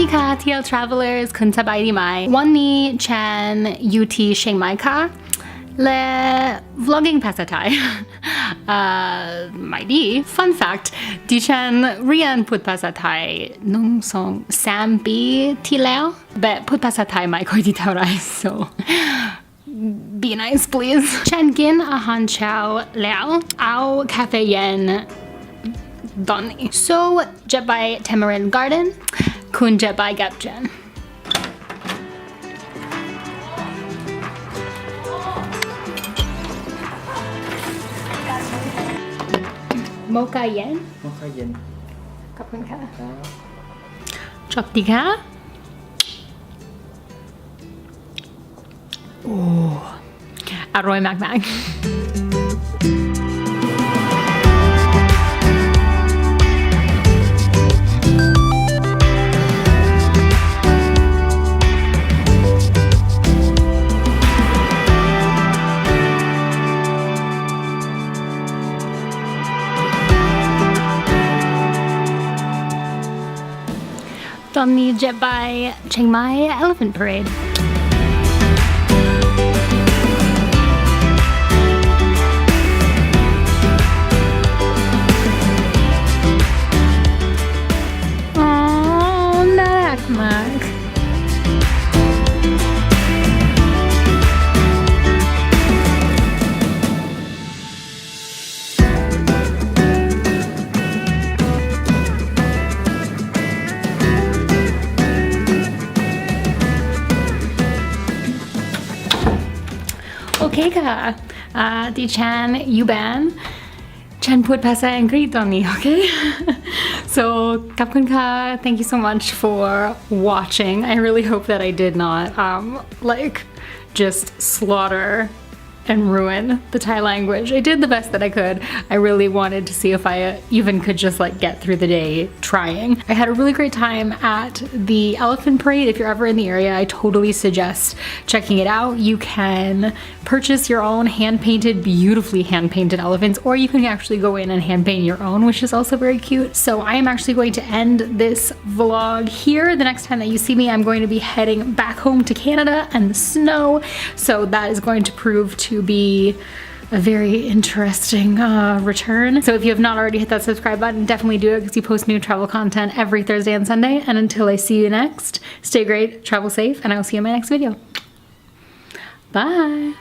ดีค่ะ TL Travelers คุณสบายดีไหมวันนี้ฉันอยู่ที่เชียงใหม่ค่ะและ vlogging ภาษาไทยไม่ดี fun fact ดิฉันเรียนพูดภาษาไทย3 ปีที่แล้วแบบพูดภาษาไทยไม่ค่อยดีเท่าไหร่ so be nice please ฉันกินอาหารเช้าแล้วเอาคาเฟเย็นตอนนี้ so จะไป Tamarind Garden คุณจะไปกับฉันโมกาเย็นขอบคุณค่ะชอบดีค่ะโอ้อร่อยมากๆตอนนี้จะไปเชียงใหม่ Elephant Paradeอ๋อน่ารักมากโอเคค่ะดิฉันอยู่บ้านฉันพูดภาษาอังกฤษตอนนี้โอเค so ขอบคุณค่ะ thank you so much for watching I really hope that I did not like just slaughter and ruin the Thai language. I did the best that I could. I really wanted to see if I even could just like get through the day trying. I had a really great time at the Elephant Parade. If you're ever in the area, I totally suggest checking it out. You can purchase your own hand-painted, beautifully hand-painted elephants, or you can actually go in and hand-paint your own, which is also very cute. So I am actually going to end this vlog here. The next time that you see me, I'm going to be heading back home to Canada and the snow. So that is going to prove to be a very interesting return. So if you have not already hit that subscribe button, definitely do it because you post new travel content every Thursday and Sunday. And until I see you next, stay great, travel safe, and I will see you in my next video. Bye.